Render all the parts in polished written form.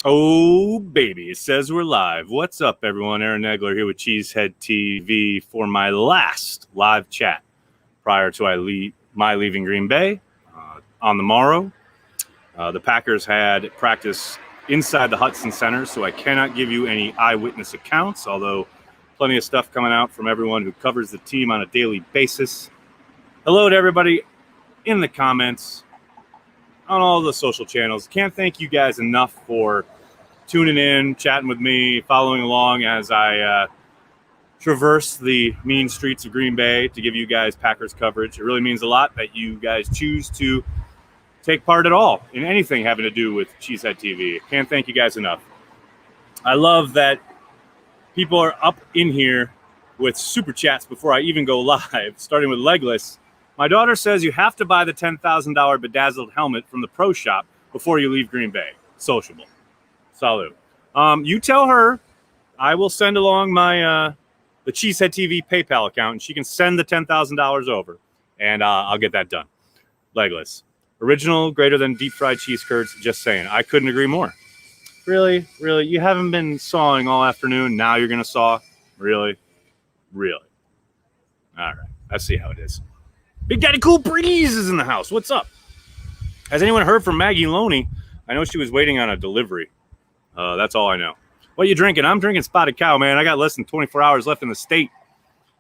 Oh, baby, it says we're live. What's up, everyone? Aaron Negler here with Cheesehead TV for my last live chat prior to my leaving Green Bay on the morrow. The Packers had practice inside the Hudson Center, so I cannot give you any eyewitness accounts, although plenty of stuff coming out from everyone who covers the team on a daily basis. Hello to everybody in the comments on all the social channels. Can't thank you guys enough for tuning in, chatting with me, following along as I traverse the mean streets of Green Bay to give you guys Packers coverage. It really means a lot that you guys choose to take part at all in anything having to do with Cheesehead TV. Can't thank you guys enough. I love that people are up in here with super chats before I even go live, starting with Legless. My daughter says you have to buy the $10,000 bedazzled helmet from the pro shop before you leave Green Bay. Sociable. Salute. You tell her I will send along my the Cheesehead TV PayPal account, and she can send the $10,000 over, and I'll get that done. Legless. Original, greater than deep fried cheese curds. Just saying. I couldn't agree more. Really? Really? You haven't been sawing all afternoon. Now you're going to saw? Really? Really? All right. I see how it is. Big Daddy Cool Breeze is in the house. What's up? Has anyone heard from Maggie Loney? I know she was waiting on a delivery. That's all I know. What are you drinking? I'm drinking Spotted Cow, man. I got less than 24 hours left in the state.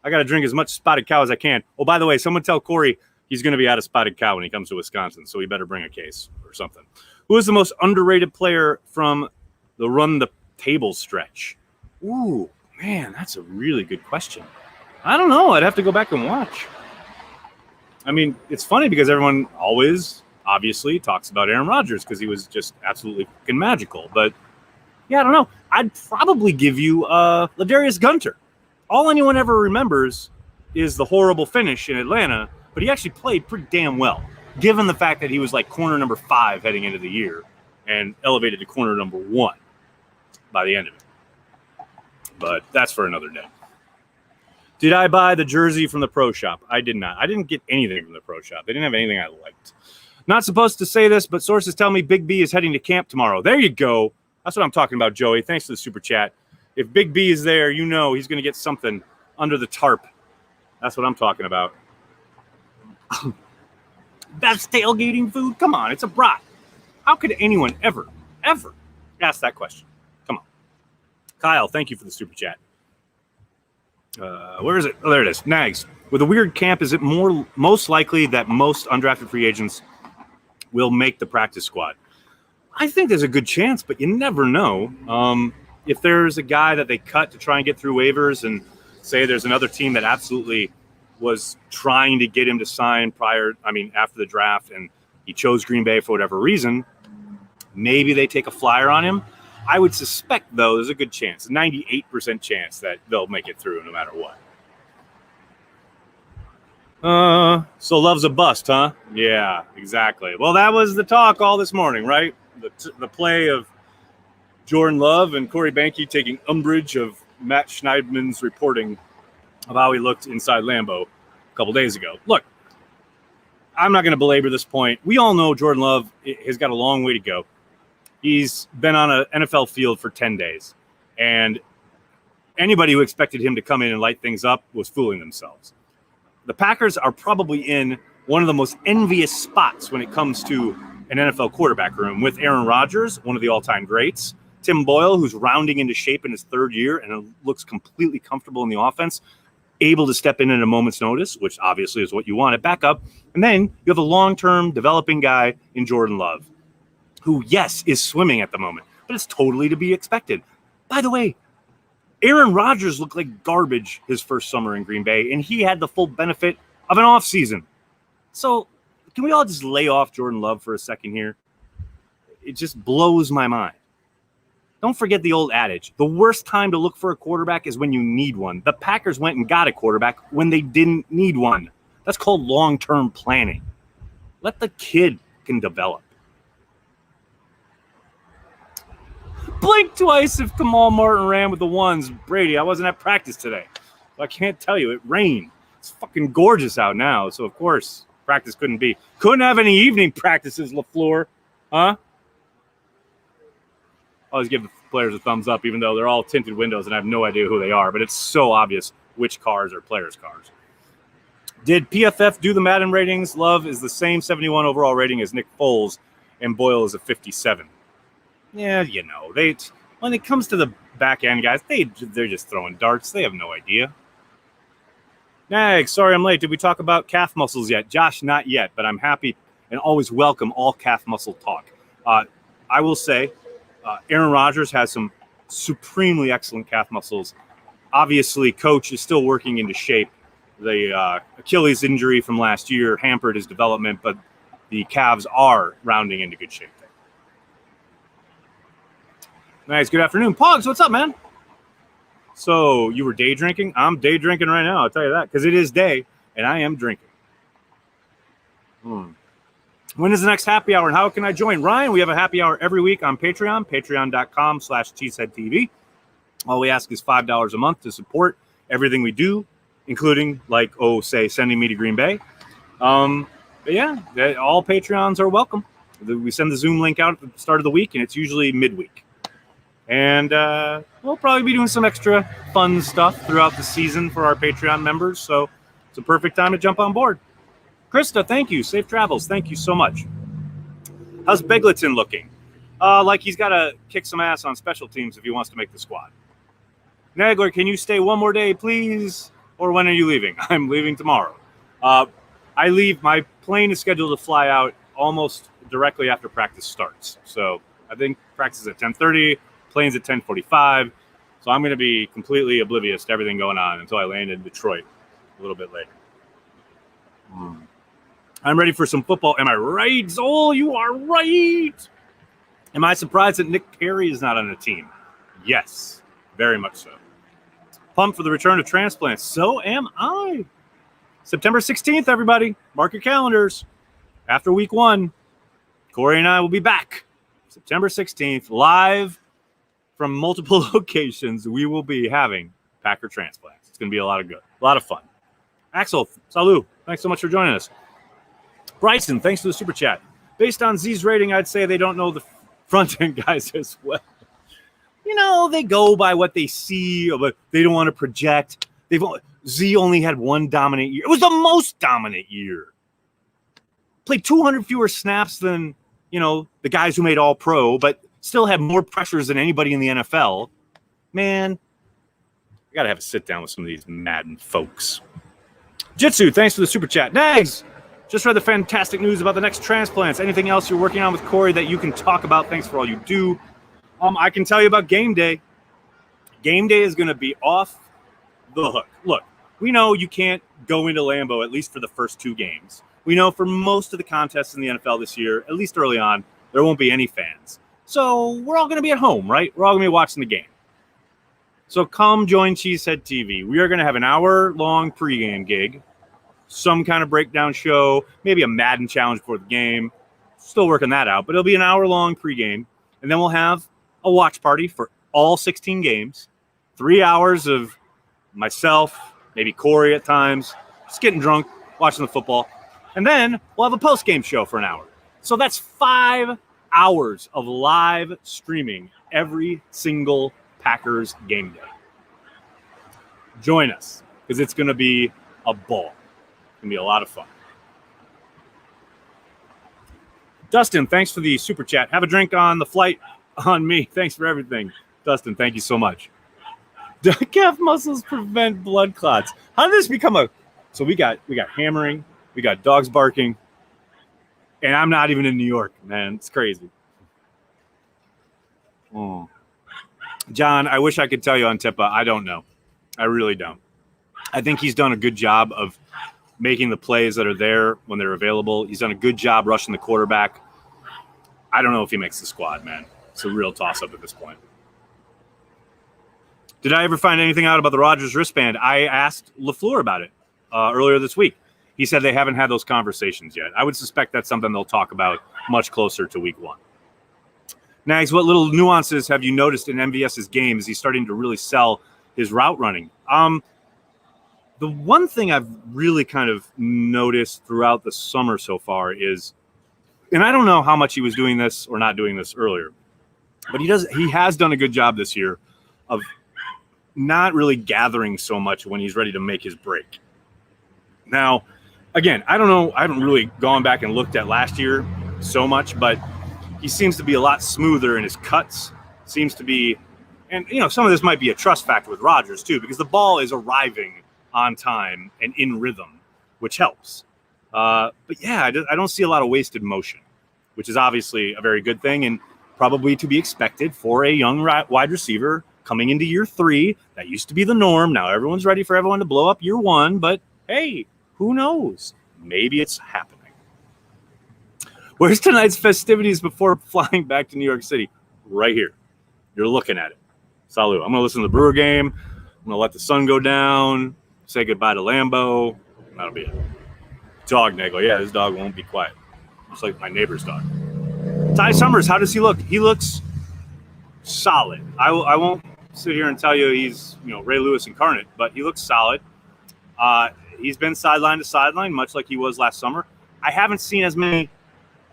I got to drink as much Spotted Cow as I can. Oh, by the way, someone tell Corey he's going to be out of Spotted Cow when he comes to Wisconsin, so he better bring a case or something. Who is the most underrated player from the Run the Table stretch? Ooh, man, that's a really good question. I don't know. I'd have to go back and watch. I mean, it's funny because everyone always, obviously, talks about Aaron Rodgers because he was just absolutely fucking magical. But, yeah, I don't know. I'd probably give you Ladarius Gunter. All anyone ever remembers is the horrible finish in Atlanta, but he actually played pretty damn well, given the fact that he was like corner number 5 heading into the year and elevated to corner number 1 by the end of it. But that's for another day. Did I buy the jersey from the pro shop? I did not. I didn't get anything from the pro shop. They didn't have anything I liked. Not supposed to say this, but sources tell me Big B is heading to camp tomorrow. There you go. That's what I'm talking about, Joey. Thanks for the super chat. If Big B is there, you know he's going to get something under the tarp. That's what I'm talking about. Best tailgating food? Come on, it's a brat. How could anyone ever ask that question? Come on. Kyle, thank you for the super chat. Where is it? Oh, there it is. Nags. With a weird camp, is it most likely that most undrafted free agents will make the practice squad? I think there's a good chance, but you never know. If there's a guy that they cut to try and get through waivers and say there's another team that absolutely was trying to get him to sign after the draft, and he chose Green Bay for whatever reason, maybe they take a flyer on him. I would suspect, though, there's a good chance, 98% chance that they'll make it through no matter what. So Love's a bust, huh? Yeah, exactly. Well, that was the talk all this morning, right? The play of Jordan Love and Corey Banke taking umbrage of Matt Schneidman's reporting of how he looked inside Lambeau a couple days ago. Look, I'm not going to belabor this point. We all know Jordan Love has got a long way to go. He's been on an NFL field for 10 days, and anybody who expected him to come in and light things up was fooling themselves. The Packers are probably in one of the most envious spots when it comes to an NFL quarterback room with Aaron Rodgers, one of the all-time greats, Tim Boyle, who's rounding into shape in his 3rd year and looks completely comfortable in the offense, able to step in at a moment's notice, which obviously is what you want at backup. And then you have a long-term developing guy in Jordan Love, who, yes, is swimming at the moment, but it's totally to be expected. By the way, Aaron Rodgers looked like garbage his first summer in Green Bay, and he had the full benefit of an offseason. So can we all just lay off Jordan Love for a second here? It just blows my mind. Don't forget the old adage. The worst time to look for a quarterback is when you need one. The Packers went and got a quarterback when they didn't need one. That's called long-term planning. Let the kid can develop. Blink twice if Kamal Martin ran with the ones. Brady, I wasn't at practice today. So I can't tell you. It rained. It's fucking gorgeous out now. So, of course, practice couldn't be. Couldn't have any evening practices, LaFleur. Huh? always give the players a thumbs up, even though they're all tinted windows and I have no idea who they are. But it's so obvious which cars are players' cars. Did PFF do the Madden ratings? Love is the same 71 overall rating as Nick Foles, and Boyle is a 57. Yeah, when it comes to the back end guys, they're just throwing darts. They have no idea. Nag, sorry I'm late. Did we talk about calf muscles yet? Josh, not yet, but I'm happy and always welcome all calf muscle talk. I will say Aaron Rodgers has some supremely excellent calf muscles. Obviously, coach is still working into shape. The Achilles injury from last year hampered his development, but the calves are rounding into good shape. Nice. Good afternoon. Pogs, what's up, man? So you were day drinking? I'm day drinking right now, I'll tell you that, because it is day, and I am drinking. When is the next happy hour, and how can I join? Ryan, we have a happy hour every week on Patreon, patreon.com/cheeseheadtv. All we ask is $5 a month to support everything we do, including, say, sending me to Green Bay. But yeah, all Patreons are welcome. We send the Zoom link out at the start of the week, and it's usually midweek. And we'll probably be doing some extra fun stuff throughout the season for our Patreon members, so it's a perfect time to jump on board. Krista, thank you. Safe travels. Thank you so much. How's Begleton looking? Like he's got to kick some ass on special teams if he wants to make the squad. Nagler, can you stay one more day, please? Or when are you leaving? I'm leaving tomorrow. I leave. My plane is scheduled to fly out almost directly after practice starts. So I think practice is at 10:30, plane's at 10:45. So I'm going to be completely oblivious to everything going on until I land in Detroit a little bit later. I'm ready for some football. Am I right, Zol? You are right. Am I surprised that Nick Perry is not on the team? Yes, very much so. Pumped for the return of transplants. So am I. September 16th, everybody. Mark your calendars. After week 1, Corey and I will be back. September 16th, live from multiple locations. We will be having Packer transplants. It's going to be a lot of fun. Axel, salut. Thanks so much for joining us. Bryson, thanks for the super chat. Based on Z's rating, I'd say they don't know the front end guys as well. They go by what they see, but they don't want to project. Z only had one dominant year. It was the most dominant year. Played 200 fewer snaps than, the guys who made all pro, but still had more pressures than anybody in the NFL. Man, I got to have a sit down with some of these Madden folks. Jitsu, thanks for the super chat. Nags, just read the fantastic news about the next transplants. Anything else you're working on with Corey that you can talk about? Thanks for all you do. I can tell you about game day. Game day is going to be off the hook. Look, we know you can't go into Lambeau, at least for the first 2 games. We know for most of the contests in the NFL this year, at least early on, there won't be any fans. So we're all going to be at home, right? We're all going to be watching the game. So come join Cheesehead TV. We are going to have an hour-long pregame gig, some kind of breakdown show, maybe a Madden challenge before the game. Still working that out, but it'll be an hour-long pregame. And then we'll have a watch party for all 16 games, 3 hours of myself, maybe Corey at times, just getting drunk, watching the football. And then we'll have a post-game show for an hour. So that's 5 hours of live streaming every single Packers game day. Join us, because it's going to be a ball. It's going to be a lot of fun. Dustin, thanks for the super chat. Have a drink on the flight on me. Thanks for everything. Dustin, thank you so much. Calf muscles prevent blood clots. How did this become a... So we got hammering, we got dogs barking, and I'm not even in New York, man. It's crazy. John, I wish I could tell you on Tippa. I don't know. I really don't. I think he's done a good job of making the plays that are there when they're available. He's done a good job rushing the quarterback. I don't know if he makes the squad, man. It's a real toss-up at this point. Did I ever find anything out about the Rodgers wristband? I asked LaFleur about it earlier this week. He said they haven't had those conversations yet. I would suspect that's something they'll talk about much closer to week 1. Nags, what little nuances have you noticed in MVS's game? Is he starting to really sell his route running? The one thing I've really kind of noticed throughout the summer so far is, and I don't know how much he was doing this or not doing this earlier, But he has done a good job this year of not really gathering so much when he's ready to make his break. Now, again, I don't know. I haven't really gone back and looked at last year so much, but he seems to be a lot smoother in his cuts. Seems to be, and some of this might be a trust factor with Rodgers too, because the ball is arriving on time and in rhythm, which helps. But yeah, I don't see a lot of wasted motion, which is obviously a very good thing and probably to be expected for a young wide receiver coming into year 3. That used to be the norm. Now everyone's ready for everyone to blow up year 1, but hey, who knows? Maybe it's happening. Where's tonight's festivities before flying back to New York City? Right here. You're looking at it. Salut. I'm going to listen to the Brewer game. I'm going to let the sun go down, say goodbye to Lambeau. That'll be it. Dog Nagler. Yeah, this dog won't be quiet. Just like my neighbor's dog. Ty Summers, how does he look? He looks solid. I won't sit here and tell you he's Ray Lewis incarnate, but he looks solid. He's been sideline to sideline, much like he was last summer. I haven't seen as many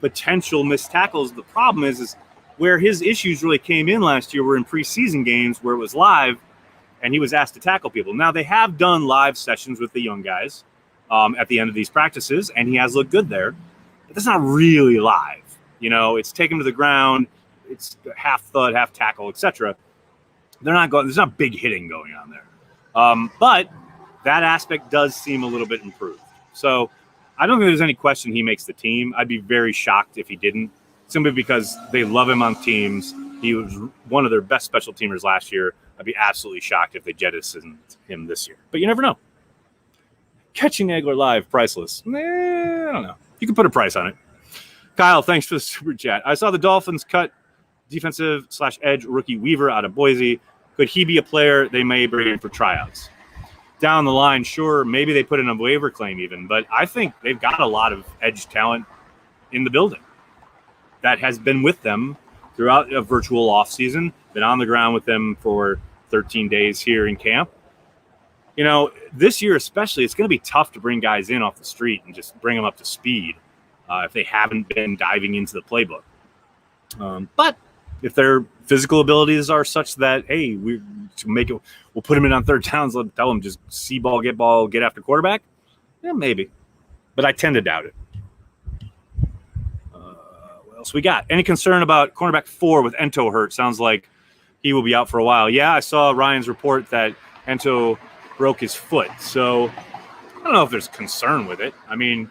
potential missed tackles. The problem is where his issues really came in last year were in preseason games where it was live and he was asked to tackle people. Now, they have done live sessions with the young guys at the end of these practices, and he has looked good there. But that's not really live. It's take him to the ground. It's half thud, half tackle, etc. There's not big hitting going on there. But that aspect does seem a little bit improved. So I don't think there's any question he makes the team. I'd be very shocked if he didn't, simply because they love him on teams. He was one of their best special teamers last year. I'd be absolutely shocked if they jettisoned him this year. But you never know. Catching Nagler live, priceless. I don't know. You can put a price on it. Kyle, thanks for the super chat. I saw the Dolphins cut defensive/edge rookie Weaver out of Boise. Could he be a player they may bring in for tryouts? Down the line, sure, maybe they put in a waiver claim even, but I think they've got a lot of edge talent in the building that has been with them throughout a virtual offseason, been on the ground with them for 13 days here in camp. This year especially, it's going to be tough to bring guys in off the street and just bring them up to speed if they haven't been diving into the playbook. But if their physical abilities are such that, hey, we'll put them in on third downs, tell them just see ball, get after quarterback, yeah, maybe. But I tend to doubt it. What else we got? Any concern about cornerback 4 with Ento hurt? Sounds like he will be out for a while. Yeah, I saw Ryan's report that Ento broke his foot. So I don't know if there's concern with it. I mean,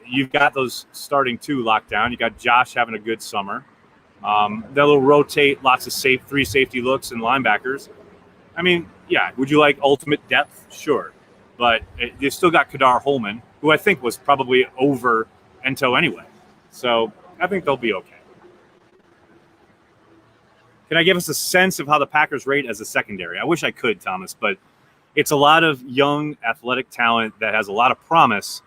you've got those starting 2 locked down. You got Josh having a good summer. They'll rotate lots of 3 safety looks and linebackers. I mean, yeah, would you like ultimate depth? Sure. But you still got Kadar Holman, who I think was probably over Ento anyway. So I think they'll be okay. Can I give us a sense of how the Packers rate as a secondary? I wish I could, Thomas, but it's a lot of young athletic talent that has a lot of promise,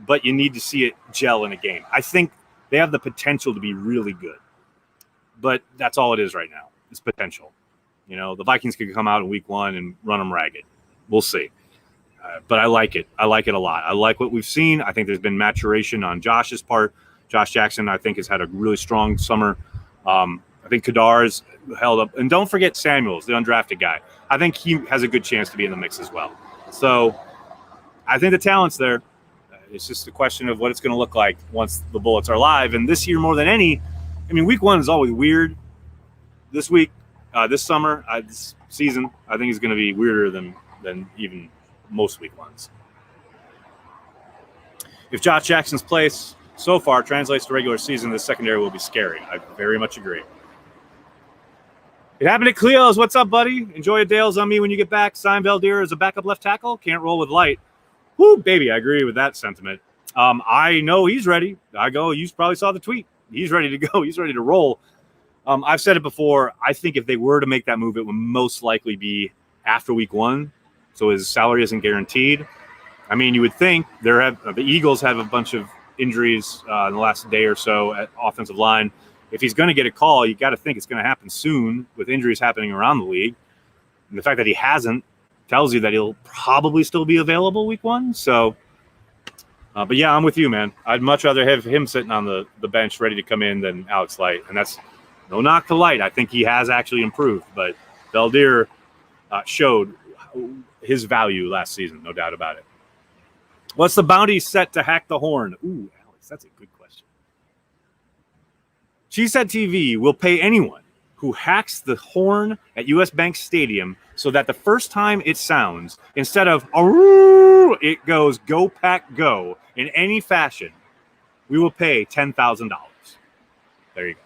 but you need to see it gel in a game. I think they have the potential to be really good. But that's all it is right now. It's potential. The Vikings could come out in week 1 and run them ragged. We'll see. But I like it. I like it a lot. I like what we've seen. I think there's been maturation on Josh's part. Josh Jackson, I think, has had a really strong summer. I think Kadar's held up. And don't forget Samuels, the undrafted guy. I think he has a good chance to be in the mix as well. So I think the talent's there. It's just a question of what it's going to look like once the Bullets are live. And this year, more than any, I mean, week 1 is always weird. This week, this summer, this season, I think is going to be weirder than even most week 1s. If Josh Jackson's place so far translates to regular season, the secondary will be scary. I very much agree. It happened at Cleo's. What's up, buddy? Enjoy a Dale's on me when you get back. Sign Valdir as a backup left tackle. Can't roll with light. Whoo, baby, I agree with that sentiment. I know he's ready. You probably saw the tweet. He's ready to go. He's ready to roll. I've said it before. I think if they were to make that move, it would most likely be after week 1. So his salary isn't guaranteed. I mean, you would think the Eagles have a bunch of injuries in the last day or so at offensive line. If he's going to get a call, you got to think it's going to happen soon with injuries happening around the league. And the fact that he hasn't tells you that he'll probably still be available week 1. So, but yeah, I'm with you, man. I'd much rather have him sitting on the bench ready to come in than Alex Light. And that's No knock to Light. I think he has actually improved, but Beldier showed his value last season, no doubt about it. What's the bounty set to hack the horn? Ooh, Alex, that's a good question. Cheesehead TV will pay anyone who hacks the horn at US Bank Stadium so that the first time it sounds, instead of "Aroo," it goes "Go Pack Go" in any fashion. We will pay $10,000. There you go.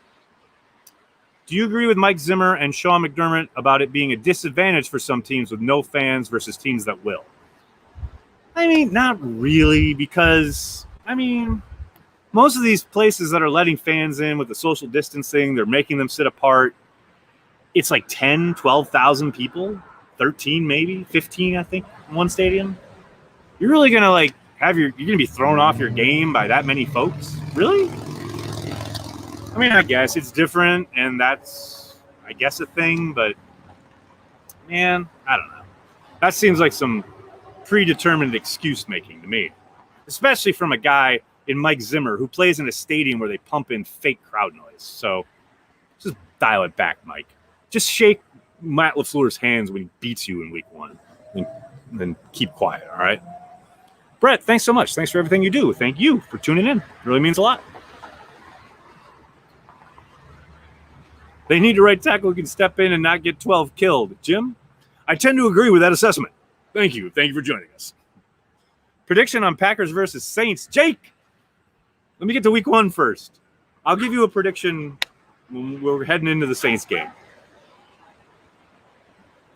Do you agree with Mike Zimmer and Sean McDermott about it being a disadvantage for some teams with no fans versus teams that will? I mean, not really, because, most of these places that are letting fans in with the social distancing, they're making them sit apart. It's like 10, 12,000 people, 13 maybe, 15, I think, in one stadium. You're really going to you're going to be thrown off your game by that many folks? Really? I guess it's different, and that's, I guess, a thing, but, man, I don't know. That seems like some predetermined excuse making to me, especially from a guy in Mike Zimmer who plays in a stadium where they pump in fake crowd noise. So just dial it back, Mike. Just shake Matt LaFleur's hands when he beats you in week 1 and then keep quiet. All right. Brett, thanks so much. Thanks for everything you do. Thank you for tuning in. It really means a lot. They need a right tackle who can step in and not get 12 killed. Jim, I tend to agree with that assessment. Thank you. Thank you for joining us. Prediction on Packers versus Saints. Jake, let me get to week 1 first. I'll give you a prediction when we're heading into the Saints game.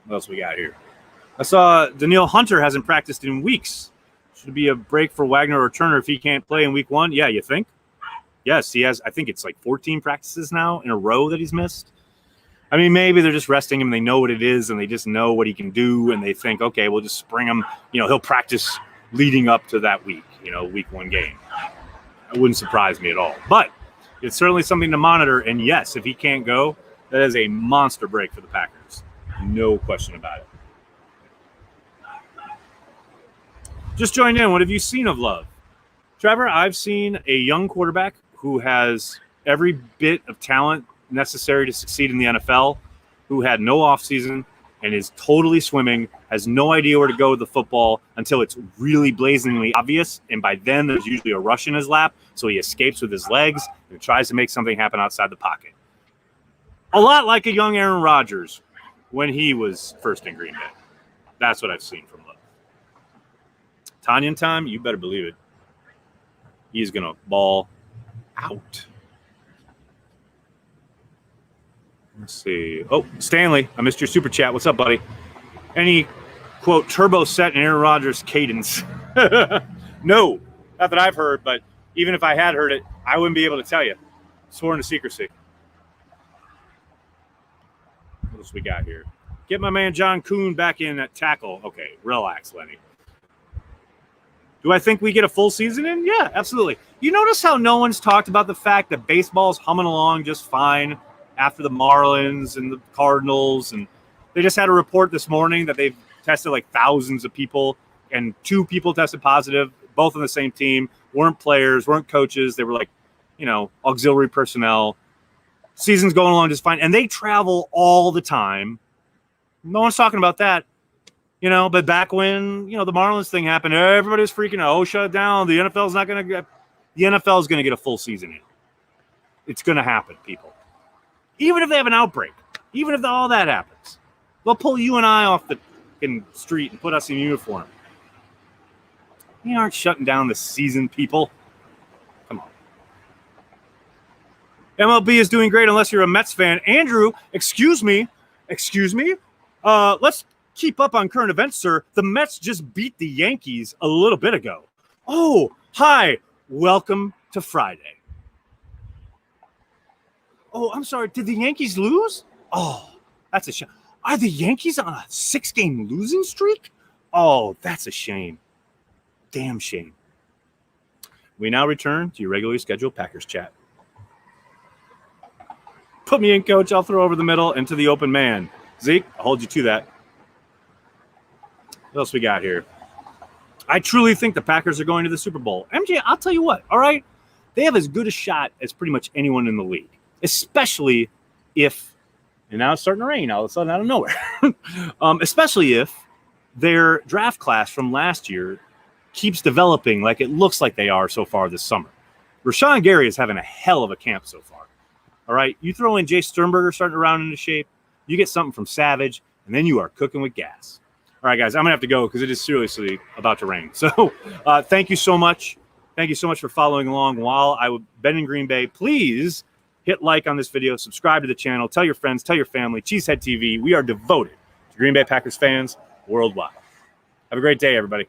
What else we got here? I saw Danielle Hunter hasn't practiced in weeks. Should it be a break for Wagner or Turner if he can't play in week 1? Yeah, you think? Yes, he has. I think it's like 14 practices now in a row that he's missed. Maybe they're just resting him. They know what it is, and they just know what he can do, and they think, okay, we'll just spring him. He'll practice leading up to that week, week 1 game. It wouldn't surprise me at all. But it's certainly something to monitor, and yes, if he can't go, that is a monster break for the Packers. No question about it. Just joined in. What have you seen of Love? Trevor, I've seen a young quarterback who has every bit of talent necessary to succeed in the NFL, who had no offseason and is totally swimming, has no idea where to go with the football until it's really blazingly obvious. And by then, there's usually a rush in his lap, so he escapes with his legs and tries to make something happen outside the pocket. A lot like a young Aaron Rodgers when he was first in Green Bay. That's what I've seen from Love. Tanyan time, you better believe it. He's going to ball out. Let's see. Oh, Stanley, I missed your super chat. What's up, buddy? Any, quote, turbo set in Aaron Rodgers cadence? No, not that I've heard, but even if I had heard it, I wouldn't be able to tell you. Sworn to secrecy. What else we got here? Get my man John Kuhn back in at tackle. Okay, relax, Lenny. Do I think we get a full season in? Yeah, absolutely. You notice how no one's talked about the fact that baseball's humming along just fine after the Marlins and the Cardinals, and they just had a report this morning that they've tested like thousands of people, and 2 people tested positive, both on the same team, weren't players, weren't coaches. They were like, auxiliary personnel. Season's going along just fine, and they travel all the time. No one's talking about that. But back when, the Marlins thing happened, everybody was freaking out. Oh, shut it down. The NFL is going to get a full season in. It's going to happen, people. Even if they have an outbreak, even if all that happens, they'll pull you and I off the street and put us in uniform. We aren't shutting down the season, people. Come on. MLB is doing great unless you're a Mets fan. Andrew, excuse me. Let's keep up on current events, sir. The Mets just beat the Yankees a little bit ago. Oh, hi. Welcome to Friday. Oh, I'm sorry. Did the Yankees lose? Oh, that's a shame. Are the Yankees on a 6-game losing streak? Oh, that's a shame. Damn shame. We now return to your regularly scheduled Packers chat. Put me in, coach. I'll throw over the middle and to the open man. Zeke, I'll hold you to that. What else we got here? I truly think the Packers are going to the Super Bowl. MJ, I'll tell you what, all right? They have as good a shot as pretty much anyone in the league, especially if, and now it's starting to rain all of a sudden out of nowhere, especially if their draft class from last year keeps developing like it looks like they are so far this summer. Rashawn Gary is having a hell of a camp so far. All right, you throw in Jay Sternberger starting to round into shape, you get something from Savage, and then you are cooking with gas. All right, guys, I'm going to have to go because it is seriously about to rain. So thank you so much. Thank you so much for following along while I've been in Green Bay. Please hit like on this video, subscribe to the channel, tell your friends, tell your family. Cheesehead TV, we are devoted to Green Bay Packers fans worldwide. Have a great day, everybody.